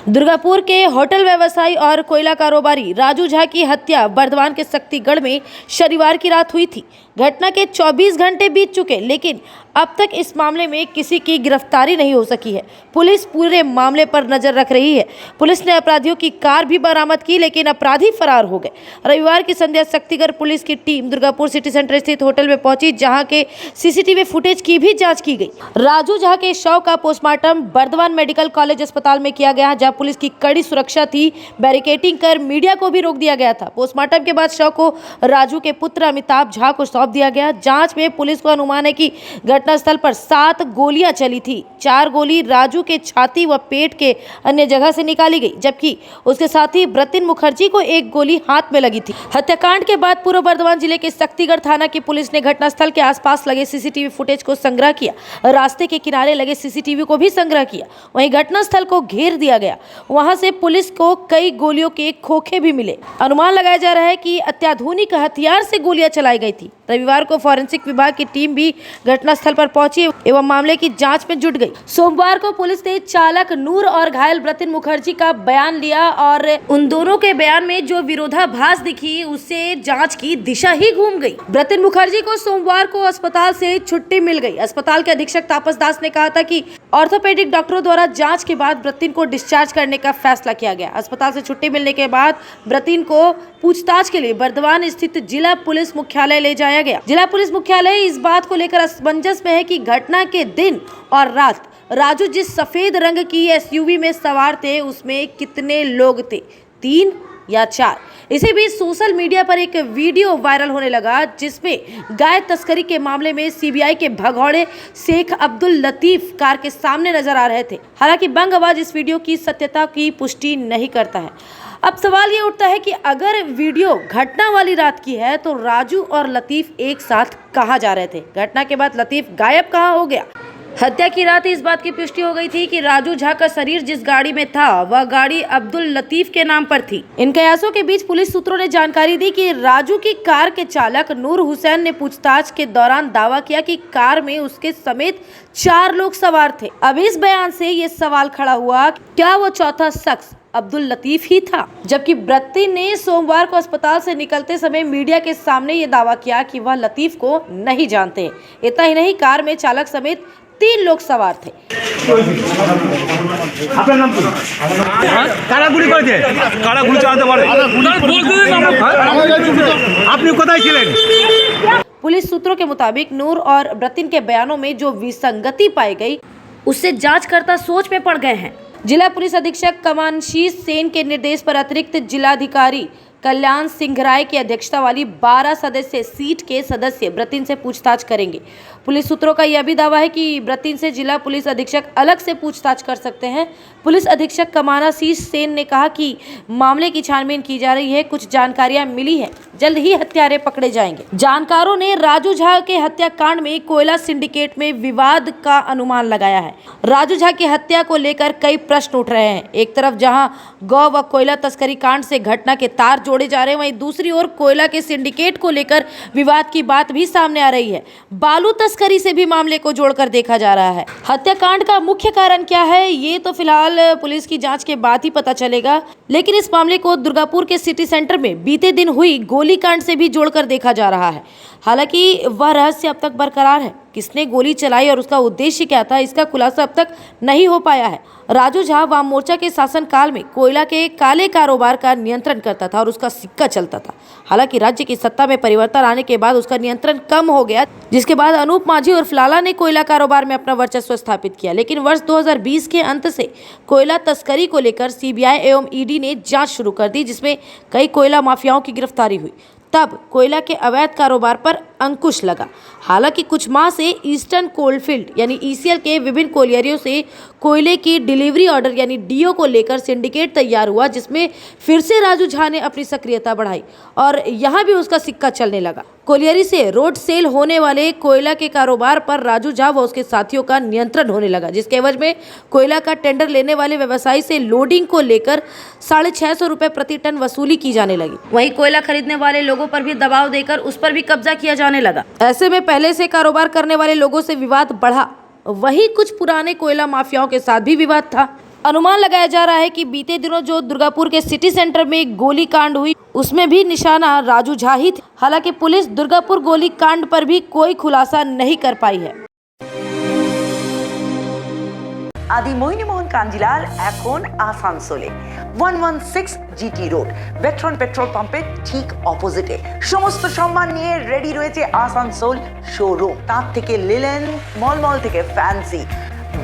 दुर्गापुर के होटल व्यवसायी और कोयला कारोबारी राजू झा की हत्या बर्दवान के शक्तिगढ़ में शनिवार की रात हुई थी। घटना के 24 घंटे बीत चुके, लेकिन अब तक इस मामले में किसी की गिरफ्तारी नहीं हो सकी है। पुलिस पूरे मामले पर नजर रख रही है। पुलिस ने अपराधियों की कार भी बरामद की, लेकिन अपराधी फरार हो गए। रविवार की संध्या शक्तिगढ़ पुलिस की टीम दुर्गापुर सिटी सेंटर स्थित होटल में पहुंची, जहां के सीसीटीवी फुटेज की भी जांच की गई। राजू झा के शव का पोस्टमार्टम बर्दवान मेडिकल कॉलेज अस्पताल में किया गया, जहां पुलिस की कड़ी सुरक्षा थी। बैरिकेडिंग कर मीडिया को भी रोक दिया गया था। पोस्टमार्टम के बाद शव को राजू के पुत्र अमिताभ झा को सौंप दिया गया। जांच में पुलिस को अनुमान है कि घटनास्थल पर 7 गोलियां चली थी। 4 गोली राजू के छाती व पेट के अन्य जगह से निकाली गई, जबकि उसके साथी ब्रतिन मुखर्जी को 1 गोली हाथ में लगी थी। हत्याकांड के बाद पूर्व बर्दवान जिले के शक्तिगढ़ थाना की पुलिस ने घटनास्थल के आसपास लगे सीसीटीवी फुटेज को संग्रह किया। रास्ते के किनारे लगे सीसीटीवी को भी संग्रह किया। वहीं घटनास्थल को घेर दिया गया। वहां से पुलिस को कई गोलियों के खोखे भी मिले। अनुमान लगाया जा रहा है कि अत्याधुनिक हथियार से गोलियां चलाई गई थी। रविवार को फॉरेंसिक विभाग की टीम भी घटनास्थल पर पहुंची एवं मामले की जांच में जुट गई। सोमवार को पुलिस ने चालक नूर और घायल ब्रतिन मुखर्जी का बयान लिया और उन दोनों के बयान में जो विरोधाभास दिखी, उससे जांच की दिशा ही घूम गई। ब्रतिन मुखर्जी को सोमवार को अस्पताल से छुट्टी मिल गई। अस्पताल के अधीक्षक तापस दास ने कहा था कि ऑर्थोपेडिक डॉक्टरों द्वारा जांच के बाद ब्रतिन को डिस्चार्ज करने का फैसला किया गया। अस्पताल से छुट्टी मिलने के बाद ब्रतिन को पूछताछ के लिए बर्दवान स्थित जिला पुलिस मुख्यालय ले जाया गया। जिला पुलिस मुख्यालय इस बात को लेकर असमंजस में है कि घटना के दिन और रात राजू जिस सफेद रंग की एसयूवी में सवार थे, उसमें कितने लोग थे, 3 या 4। इसी बीच सोशल मीडिया पर एक वीडियो वायरल होने लगा, जिसमें गाय तस्करी के मामले में सीबीआई के भगौड़े शेख अब्दुल लतीफ कार के सामने नजर आ रहे थे। हालांकि बंग आवाज इस वीडियो की सत्यता की पुष्टि नहीं करता है। अब सवाल ये उठता है कि अगर वीडियो घटना वाली रात की है, तो राजू और लतीफ एक साथ कहाँ जा रहे थे? घटना के बाद लतीफ गायब कहाँ हो गया? हत्या की रात इस बात की पुष्टि हो गई थी कि राजू झा का शरीर जिस गाड़ी में था, वह गाड़ी अब्दुल लतीफ के नाम पर थी। इन कयासों के बीच पुलिस सूत्रों ने जानकारी दी कि राजू की कार के चालक नूर हुसैन ने पूछताछ के दौरान दावा किया कि कार में उसके समेत 4 लोग सवार थे। अब इस बयान से ये सवाल खड़ा हुआ, क्या वो चौथा शख्स अब्दुल लतीफ ही था? जबकि ब्रतिन ने सोमवार को अस्पताल से निकलते समय मीडिया के सामने ये दावा किया कि वह लतीफ को नहीं जानते। इतना ही नहीं, कार में चालक समेत 3 लोग सवार थे। আপনার নাম কি? কারা গুলি করেছে? কারা গুলি চালাতে পারে? আপনি কোথায় ছিলেন? पुलिस सूत्रों के मुताबिक नूर और ब्रतिन के बयानों में जो विसंगति पाई गई, उससे जांचकर्ता सोच में पड़ गए हैं। जिला पुलिस अधीक्षक कमानशीष सेन के निर्देश पर अतिरिक्त जिलाधिकारी कल्याण सिंघराय की अध्यक्षता वाली 12 सदस्य सीट के सदस्य ब्रतिन से पूछताछ करेंगे। पुलिस सूत्रों का यह भी दावा है कि ब्रतिन से जिला पुलिस अधीक्षक अलग से पूछताछ कर सकते हैं। पुलिस अधीक्षक कमानशीष सेन ने कहा कि मामले की छानबीन की जा रही है, कुछ जानकारियां मिली है, जल्द ही हत्यारे पकड़े जाएंगे। जानकारों ने राजू झा के हत्याकांड में कोयला सिंडिकेट में विवाद का अनुमान लगाया है। राजू झा की हत्या को लेकर कई प्रश्न उठ रहे हैं। एक तरफ जहां गौ व कोयला तस्करी कांड से घटना के तार जोड़े जा रहे हैं, वहीं दूसरी ओर कोयला के सिंडिकेट को लेकर विवाद की बात भी सामने आ रही है। बालू तस्करी से भी मामले को जोड़कर देखा जा रहा है। हत्याकांड का मुख्य कारण क्या है, ये तो फिलहाल पुलिस की जांच के बाद ही पता चलेगा, लेकिन इस मामले को दुर्गापुर के सिटी सेंटर में बीते दिन हुई गोलीकांड से भी जोड़कर देखा जा रहा है। हालांकि वह रहस्य अब तक बरकरार है। किसने गोली चलाई और उसका उद्देश्य क्या था, इसका खुलासा अब तक नहीं हो पाया है। राजू झा वाम मोर्चा के शासनकाल में कोयला के काले कारोबार का नियंत्रण करता था और उसका सिक्का चलता था। हालांकि राज्य की सत्ता में परिवर्तन आने के बाद उसका नियंत्रण कम हो गया, जिसके बाद अनूप माझी और फलाला ने कोयला कारोबार में अपना वर्चस्व स्थापित किया। लेकिन वर्ष 2020 के अंत से कोयला तस्करी को लेकर सीबीआई एवं ईडी ने जांच शुरू कर दी, जिसमें कई कोयला माफियाओं की गिरफ्तारी हुई। तब कोयला के अवैध कारोबार पर अंकुश लगा। हालांकि कुछ माह से ईस्टर्न कोलफील्ड यानी ईसीएल के विभिन्न कोयलियरों से कोयले की डिलीवरी ऑर्डर यानी डीओ को लेकर सिंडिकेट तैयार हुआ, जिसमें फिर से राजू झा ने अपनी सक्रियता बढ़ाई और यहाँ भी उसका सिक्का चलने लगा। कोयलियरी से रोड सेल होने वाले कोयला के कारोबार पर राजू झा व उसके साथियों का नियंत्रण होने लगा, जिसके एवज में कोयला का टेंडर लेने वाले व्यवसायी से लोडिंग को लेकर 650 रुपए प्रति टन वसूली की जाने लगी। वहीं कोयला खरीदने वाले लोगों पर भी दबाव देकर उस पर भी कब्जा किया जाने लगा। ऐसे में पहले से कारोबार करने वाले लोगों से विवाद बढ़ा। वहीं कुछ पुराने कोयला माफियाओं के साथ भी विवाद था। अनुमान लगाया जा रहा है कि बीते दिनों जो दुर्गापुर के सिटी सेंटर में गोली कांड हुई उसमें भी निशाना राजू झा ही थे। हालांकि पुलिस दुर्गापुर गोली कांड पर भी कोई खुलासा नहीं कर पाई है। আদি মইনিমোহন কাঞ্জিলাল এখন আসানসোলে 116 জিটি রোড ভেটরন পেট্রোল পাম্পের ঠিক অপোজিটে সমস্ত সম্মান নিয়ে রেডি রয়েছে আসানসোল শোরুম। তার থেকে লিলেন, মলমল থেকে ফ্যান্সি,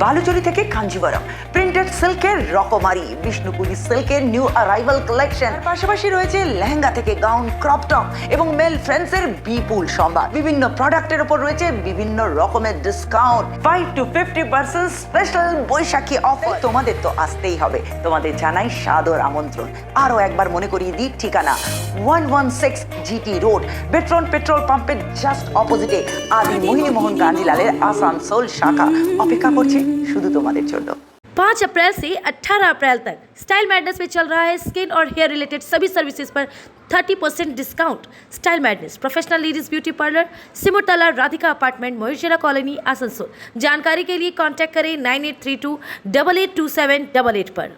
বালুচরি থেকে কাঞ্জিবরম, প্রিন্টেড সিল্কের রকমারি, বিষ্ণুপুরি সিল্কের নিউ অ্যারাইভাল কালেকশন, পাশাপাশি রয়েছে লেহেঙ্গা থেকে গাউন, ক্রপ টপ এবং মেল ফ্রেন্ডসের বিপুল সম্ভার। বিভিন্ন প্রোডাক্টের উপর রয়েছে বিভিন্ন রকমের discount, 5 to 50% special Baishakhi offer. তোমাদের তো আসতেই হবে, তোমাদের জানাই সাদর আমন্ত্রণ। আরও একবার মনে করিয়ে দিই ঠিকানা 116 জিটি রোড ভেটরন পেট্রোল পাম্পের জাস্ট অপোজিটে আদি মোহিনীমোহন কাঞ্জিলালের আসানসোল শাখা অপেক্ষা করছে শুধু তোমাদের জন্য। 5 अप्रैल से 18 अप्रैल तक स्टाइल मैडनेस में चल रहा है स्किन और हेयर रिलेटेड सभी सर्विसेज पर 30% discount. Style madness professional ladies beauty parlour, Simurtala Radhika apartment, Mohishila colony, Asansol. जानकारी के लिए कांटेक्ट करें 9832882788 पर।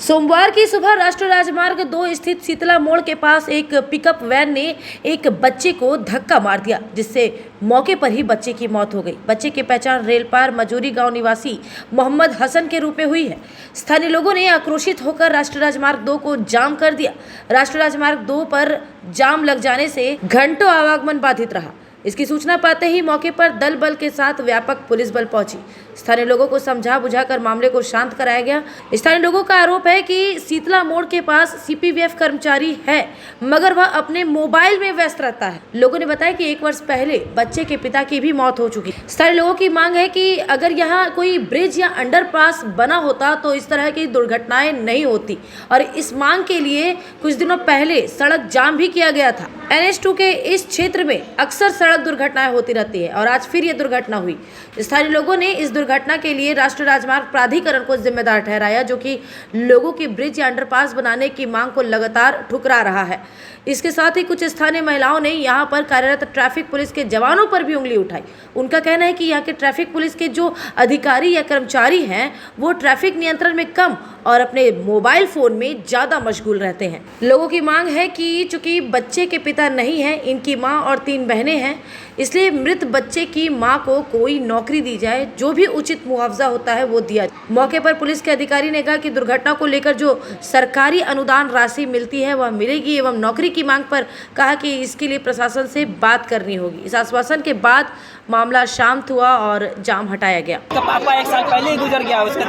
सोमवार की सुबह राष्ट्रीय राजमार्ग 2 स्थित शीतला मोड़ के पास एक पिकअप वैन ने एक बच्चे को धक्का मार दिया, जिससे मौके पर ही बच्चे की मौत हो गई। बच्चे की पहचान रेलपार मजूरी गांव निवासी मोहम्मद हसन के रूप में हुई है। स्थानीय लोगों ने आक्रोशित होकर राष्ट्रीय राजमार्ग 2 को जाम कर दिया। राष्ट्रीय राजमार्ग 2 पर जाम लग जाने से घंटों आवागमन बाधित रहा। इसकी सूचना पाते ही मौके पर दल बल के साथ व्यापक पुलिस बल पहुंची। स्थानीय लोगों को समझा बुझाकर मामले को शांत कराया गया। स्थानीय लोगों का आरोप है कि शीतला मोड़ के पास सीपीवीएफ कर्मचारी है, मगर वह अपने मोबाइल में व्यस्त रहता है। लोगों ने बताया कि 1 वर्ष पहले बच्चे के पिता की भी मौत हो चुकी। स्थानीय लोगों की मांग है कि अगर यहाँ कोई ब्रिज या अंडरपास बना होता तो इस तरह की दुर्घटनाएं नहीं होती, और इस मांग के लिए कुछ दिनों पहले सड़क जाम भी किया गया था। NH2 के इस क्षेत्र में अक्सर सड़क दुर्घटनाएं होती रहती है और आज फिर ये दुर्घटना हुई। स्थानीय लोगों ने इस दुर्घटना के लिए राष्ट्रीय राजमार्ग प्राधिकरण को जिम्मेदार ठहराया, जो कि लोगों की ब्रिज या अंडरपास बनाने की मांग को लगातार ठुकरा रहा है। इसके साथ ही कुछ स्थानीय महिलाओं ने यहाँ पर कार्यरत ट्रैफिक पुलिस के जवानों पर भी उंगली उठाई। उनका कहना है कि यहाँ के ट्रैफिक पुलिस के जो अधिकारी या कर्मचारी हैं वो ट्रैफिक नियंत्रण में कम और अपने मोबाइल फ़ोन में ज़्यादा मशगूल रहते हैं। लोगों की मांग है कि चूँकि बच्चे के पिता नहीं हैं, इनकी माँ और 3 बहनें हैं, इसलिए मृत बच्चे की मां को कोई नौकरी दी जाए, जो भी उचित मुआवजा होता है वो दिया जाए। मौके पर पुलिस के अधिकारी ने कहा कि दुर्घटना को लेकर जो सरकारी अनुदान राशि मिलती है वह मिलेगी, एवं नौकरी की मांग पर कहा कि इसके लिए प्रशासन से बात करनी होगी। इस आश्वासन के बाद मामला शांत हुआ और जाम हटाया गया। उसका पापा 1 साल पहले ही गुजर गया। उसका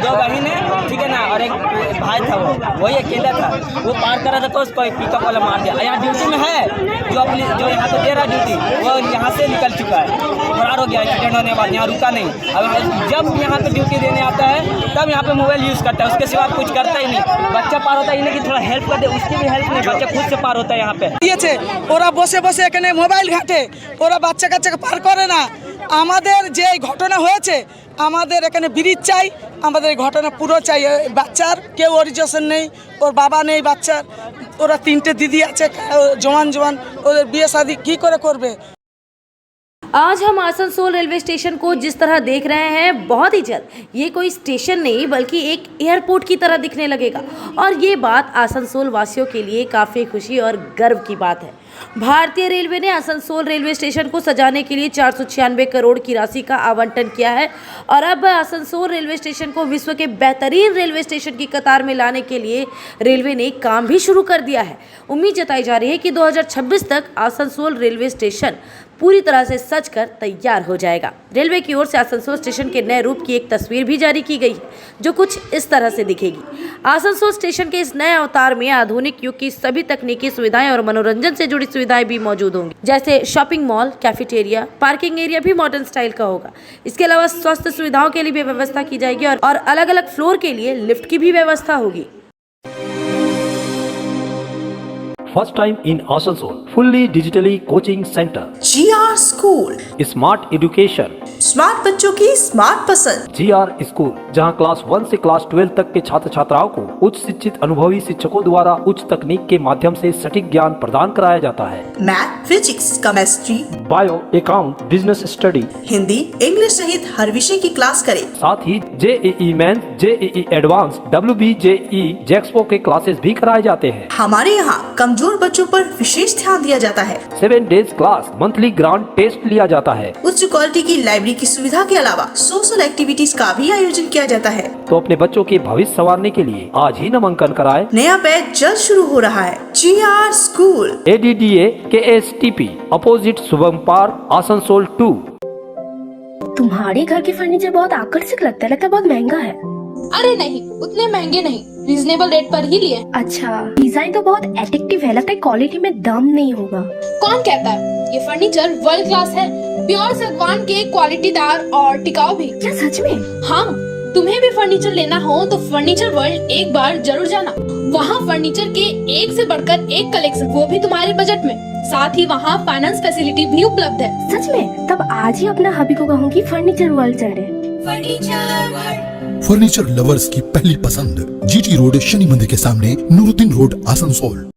2 बहन है, ठीक है ना, और एक भाई था, वही अकेला था। वो पार कर रहा था तो उसको पिकअप वाला मार दिया। यहाँ ड्यूटी में है जो यहाँ पे दे रहा ड्यूटी, वो यहाँ से निकल चुका है, फरार हो गया एक्सीडेंट होने के बाद। यहाँ रुका नहीं। अब जब यहाँ पे ड्यूटी देने आता है तब यहाँ पे मोबाइल यूज़ करता है, उसके सिवा कुछ करता ही नहीं। बच्चा पार होता है, इन्हें कि थोड़ा हेल्प कर दे, उसकी भी हेल्प नहीं, बच्चा खुद से पार होता है। यहाँ पे দিয়েছে ওরা বসে বসে এখানে মোবাইল ঘাটে, ওরা বাচ্চা কাচ্চাকে পার করে না। আমাদের যে ঘটনা হয়েছে, আমাদের এখানে ব্রিজ চাই, আমাদের এই ঘটনা পুরো চাই। বাচ্চার কেউ অরিজিনেশন নেই, ওর বাবা নেই বাচ্চার, ওরা 3টে দিদি আছে জওয়ান, ওদের বিয়ে শাদি কী করে করবে। आज हम आसनसोल रेलवे स्टेशन को जिस तरह देख रहे हैं, बहुत ही जल्द ये कोई स्टेशन नहीं बल्कि एक एयरपोर्ट की तरह दिखने लगेगा, और ये बात आसनसोल वासियों के लिए काफ़ी खुशी और गर्व की बात है। भारतीय रेलवे ने आसनसोल रेलवे स्टेशन को सजाने के लिए 496 करोड़ की राशि का आवंटन किया है, और अब आसनसोल रेलवे स्टेशन को विश्व के बेहतरीन रेलवे स्टेशन की कतार में लाने के लिए रेलवे ने काम भी शुरू कर दिया है। उम्मीद जताई जा रही है कि 2026 तक आसनसोल रेलवे स्टेशन पूरी तरह से सज कर तैयार हो जाएगा। रेलवे की ओर से आसनसोल स्टेशन के नए रूप की एक तस्वीर भी जारी की गई है, जो कुछ इस तरह से दिखेगी। आसनसोल स्टेशन के इस नए अवतार में आधुनिक युग की सभी तकनीकी सुविधाएं और मनोरंजन से जुड़ी सुविधाएं भी मौजूद होंगी, जैसे shopping mall, cafeteria, parking area भी मॉडर्न स्टाइल का होगा। इसके अलावा स्वास्थ्य सुविधाओं के लिए भी व्यवस्था की जाएगी, और अलग अलग फ्लोर के लिए लिफ्ट की भी व्यवस्था होगी। First time in Asansol, fully digitally coaching center. GR School, Smart education, smart बच्चों की स्मार्ट पसंद। GR स्कूल, जहां क्लास 1 से क्लास 12 तक के छात्र छात्राओं को उच्च शिक्षित अनुभवी शिक्षकों द्वारा उच्च तकनीक के माध्यम से सटीक ज्ञान प्रदान कराया जाता है। Math, physics, chemistry, bio, account, business study, Hindi, English सहित हर विषय की क्लास करें। साथ ही JEE mains, JEE advance, WBJE, JEXPO के क्लासेस भी कराए जाते हैं। हमारे यहाँ कमजोर बच्चों पर विशेष ध्यान दिया जाता है। 7 days class, monthly grand test लिया जाता है। उच्च क्वालिटी की लाइब्रेरी की सुविधा के अलावा सोशल एक्टिविटीज का भी आयोजन किया जाता है। तो अपने बच्चों के भविष्य संवारने के लिए आज ही नामांकन कराए। नया बैच जल्द शुरू हो रहा है। GR school, ADDA KSTP, opposite Shubham park, Asansol 2। तुम्हारे घर के फर्नीचर बहुत आकर्षक लगता है बहुत महंगा है। अरे नहीं, उतने महंगे नहीं, रीजनेबल रेट पर ही लिए। अच्छा, डिजाइन तो बहुत एट्रैक्टिव है, लगता है क्वालिटी में दम नहीं होगा। कौन कहता है? ये फर्नीचर वर्ल्ड क्लास है, प्योर सागवान के, क्वालिटीदार और टिकाऊ भी। क्या सच में? हाँ, तुम्हें भी फर्नीचर लेना हो तो फर्नीचर वर्ल्ड एक बार जरूर जाना। वहाँ फर्नीचर के एक से बढ़कर एक कलेक्शन, वो भी तुम्हारे बजट में। साथ ही वहाँ फाइनेंस फैसिलिटी भी उपलब्ध है। सच में? तब आज ही अपना हबी को कहूँगी फर्नीचर वर्ल्ड चले। फर्नीचर लवर्स की पहली पसंद, GT रोड, शनि मंदिर के सामने, नूरुद्दीन रोड, आसनसोल।